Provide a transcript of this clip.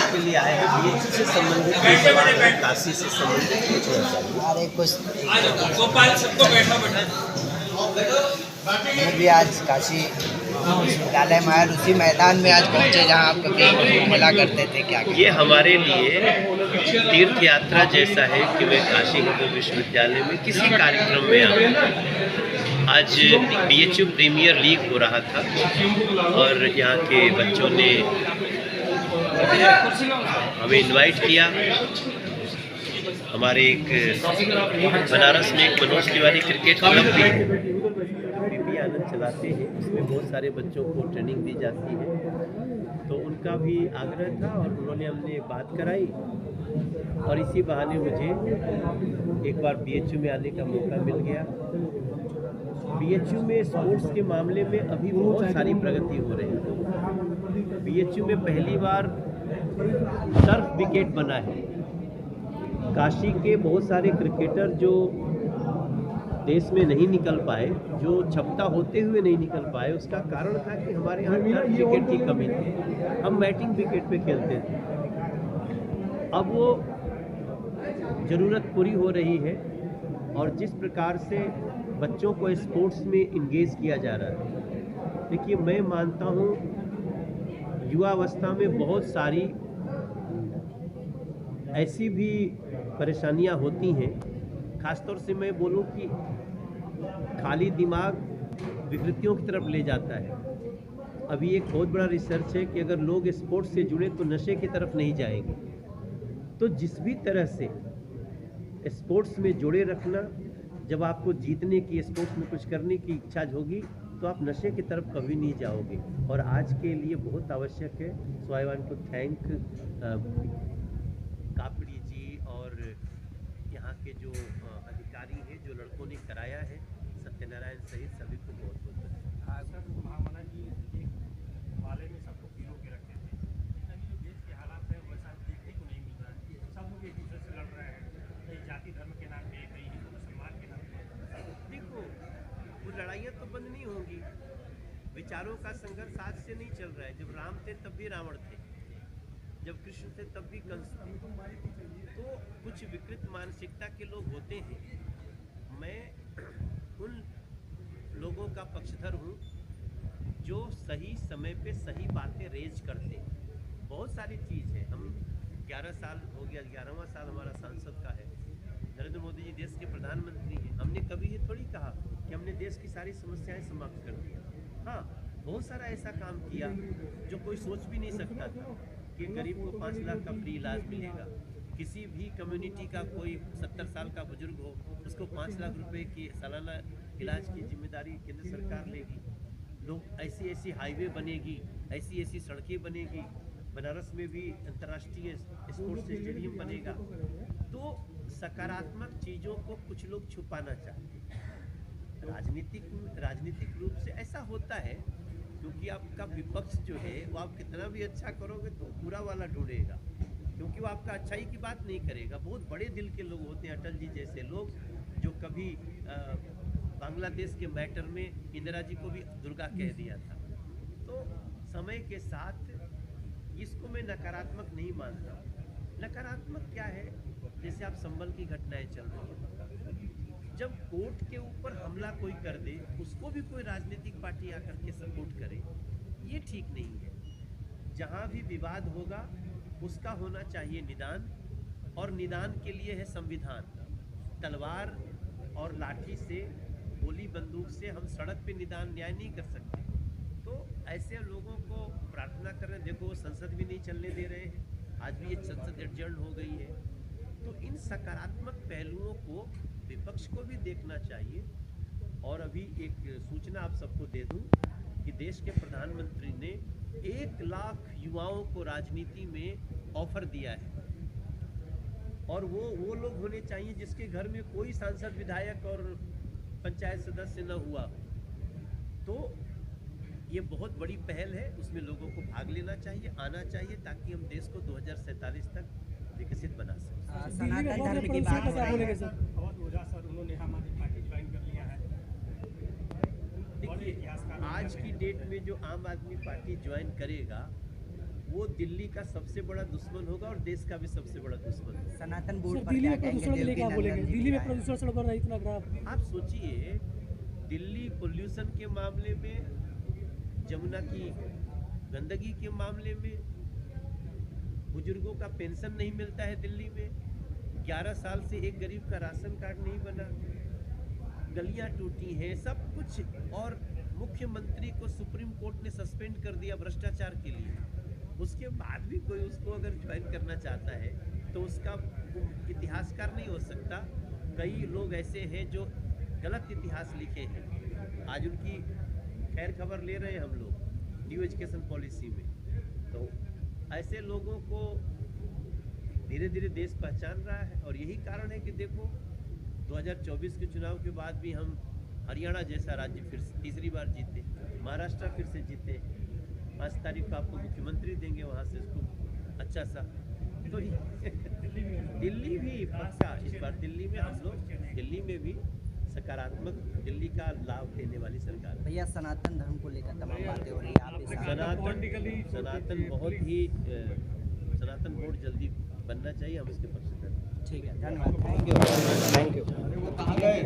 के लिए आए हैं, बीएचयू से संबंधित, काशी से संबंधित कुछ मैं भी आज काशी विश्वविद्यालय में आया, उसी मैदान में आज पहुंचे जहां आप कभी खेला करते थे। क्या ये हमारे लिए तीर्थ यात्रा जैसा है कि मैं काशी हिंदू विश्वविद्यालय में किसी कार्यक्रम में आऊँ। आज बीएचयू प्रीमियर लीग हो रहा था और यहाँ के बच्चों ने हमें इनवाइट किया। हमारे एक बनारस में एक मनोज तिवारी क्रिकेट क्लब भी है, पीपी आनंद चलाते हैं, उसमें बहुत सारे बच्चों को ट्रेनिंग दी जाती है। तो उनका भी आग्रह था और उन्होंने हमने बात कराई और इसी बहाने मुझे एक बार बीएचयू में आने का मौका मिल गया। बीएचयू में स्पोर्ट्स के मामले में अभी बहुत सारी प्रगति हो रही है। बीएचयू में पहली बार टर्फ विकेट बना है। काशी के बहुत सारे क्रिकेटर जो देश में नहीं निकल पाए, जो क्षमता होते हुए नहीं निकल पाए, उसका कारण था कि हमारे यहाँ टर्फ विकेट की कमी थी। हम बैटिंग विकेट पे खेलते थे। अब वो ज़रूरत पूरी हो रही है और जिस प्रकार से बच्चों को स्पोर्ट्स में इंगेज किया जा रहा है, देखिए मैं मानता हूँ युवावस्था में बहुत सारी ऐसी भी परेशानियाँ होती हैं। ख़ासतौर से मैं बोलूँ कि खाली दिमाग विकृतियों की तरफ ले जाता है। अभी एक बहुत बड़ा रिसर्च है कि अगर लोग स्पोर्ट्स से जुड़े तो नशे की तरफ नहीं जाएंगे। तो जिस भी तरह से स्पोर्ट्स में जोड़े रखना, जब आपको जीतने की, स्पोर्ट्स में कुछ करने की इच्छा होगी तो आप नशे की तरफ कभी नहीं जाओगे और आज के लिए बहुत आवश्यक है। So I want to thank Kapadi ji और यहाँ के जो अधिकारी हैं, जो लड़कों ने कराया है, सत्यनारायण सहित सभी को बहुत बहुत धन्यवाद। सर, महामना जी एक वाले में सबको पिरो के रखते थे, अभी जो देश के हालात है वैसा देखने को नहीं मिल रहा है। सब लोग एक दूसरे से लड़ रहे हैं, कहीं जाति धर्म के नाम पे, कहीं हिंदू मुसलमान के नाम पे। देखो, वो लड़ाइयाँ तो बंद नहीं होंगी। विचारों का संघर्ष आज से नहीं चल रहा है। जब राम थे तब भी रावण थे, जब कृष्ण थे तब भी कंस थे। तो कुछ विकृत मानसिकता के लोग होते हैं। मैं उन लोगों का पक्षधर हूँ जो सही समय पे सही बातें रेज करते हैं। बहुत सारी चीज़ है। हम 11 साल हो गया, 11वां साल हमारा सांसद का है। नरेंद्र मोदी जी देश के प्रधानमंत्री हैं। हमने कभी ये थोड़ी कहा कि हमने देश की सारी समस्याएं समाप्त कर दी। हाँ, बहुत सारा ऐसा काम किया जो कोई सोच भी नहीं सकता था कि गरीब को 5 लाख का फ्री इलाज मिलेगा। किसी भी कम्युनिटी का कोई 70 साल का बुजुर्ग हो, उसको 5 लाख रुपए की सालाना इलाज की जिम्मेदारी केंद्र सरकार लेगी। लोग ऐसी ऐसी हाईवे बनेगी, ऐसी ऐसी सड़कें बनेगी। बनारस में भी अंतर्राष्ट्रीय स्पोर्ट्स स्टेडियम बनेगा। तो सकारात्मक चीज़ों को कुछ लोग छुपाना चाहते हैं। राजनीतिक रूप से ऐसा होता है क्योंकि आपका विपक्ष जो है वो आप कितना भी अच्छा करोगे तो बुरा वाला ढूंढेगा, क्योंकि वो आपका अच्छाई की बात नहीं करेगा। बहुत बड़े दिल के लोग होते हैं, अटल जी जैसे लोग, जो कभी बांग्लादेश के मैटर में इंदिरा जी को भी दुर्गा कह दिया था। तो समय के साथ इसको मैं नकारात्मक नहीं मानता। नकारात्मक क्या है, जैसे आप संभल की घटनाएं चल रही हैं, जब कोर्ट के ऊपर हमला कोई कर दे, उसको भी कोई राजनीतिक पार्टी आकर के सपोर्ट करे, ये ठीक नहीं है। जहाँ भी विवाद होगा उसका होना चाहिए निदान, और निदान के लिए है संविधान। तलवार और लाठी से, गोली बंदूक से हम सड़क पे निदान न्याय नहीं कर सकते। तो ऐसे लोगों को प्रार्थना कर रहे हैं। देखो, वो संसद भी नहीं चलने दे रहे हैं, आज भी ये संसद एडजर्न हो गई है। तो इन सकारात्मक पहलुओं को विपक्ष को भी देखना चाहिए। और अभी एक सूचना आप सबको दे दूं कि देश के प्रधानमंत्री ने 1 लाख युवाओं को राजनीति में ऑफर दिया है, और वो लोग होने चाहिए जिसके घर में कोई सांसद, विधायक और पंचायत सदस्य न हुआ हो। तो ये बहुत बड़ी पहल है, उसमें लोगों को भाग लेना चाहिए, आना चाहिए, ताकि हम देश को 2047 तक विकसित बना सकें। सनातन धर्म की बात हो रही है। और ओझा सर, उन्होंने हमारी पार्टी ज्वाइन कर लिया है। देखिए, आज की डेट में जो आम आदमी पार्टी ज्वाइन करेगा वो दिल्ली का सबसे बड़ा दुश्मन होगा और देश का भी सबसे बड़ा दुश्मन होगा। सनातन सर बोर्ड पर दिल्ली क्या में कहेंगे? प्रदूषण के लिए क्या देवकी बोलेंगे? नंदन जी दिल्ली में आए। प्रदूषण से बढ़ रहा है इतना खराब। आप सोचिए, दिल्ली पोल्यूशन के मामले में, जमुना की गंदगी के मामले में, बुजुर्गों का पेंशन नहीं मिलता है दिल्ली में, 11 साल से एक गरीब का राशन कार्ड नहीं बना, गलियां टूटी हैं, सब कुछ। और मुख्यमंत्री को सुप्रीम कोर्ट ने सस्पेंड कर दिया भ्रष्टाचार के लिए। उसके बाद भी कोई उसको अगर ज्वाइन करना चाहता है तो उसका इतिहासकार नहीं हो सकता। कई लोग ऐसे हैं जो गलत इतिहास लिखे हैं, आज उनकी खैर खबर ले रहे हैं हम लोग न्यू एजुकेशन पॉलिसी में। तो ऐसे लोगों को धीरे धीरे देश पहचान रहा है और यही कारण है कि देखो 2024 के चुनाव के बाद भी हम हरियाणा जैसा राज्य फिर से तीसरी बार जीते, महाराष्ट्र फिर से जीते। 5 तारीख को आपको मुख्यमंत्री देंगे वहाँ से इसको अच्छा सा। तो दिल्ली भी पक्का इस बार दिल्ली में हम लोग दिल्ली में भी सकारात्मक दिल्ली का लाभ देने वाली सरकार है। भैया सनातन धर्म को लेकर तमाम बातें हो रही है, आप इस सनातन बहुत ही सनातन बोर्ड जल्दी बनना चाहिए, हम इसके पक्ष में। ठीक है, धन्यवाद, थैंक यू। वो कहाँ गए?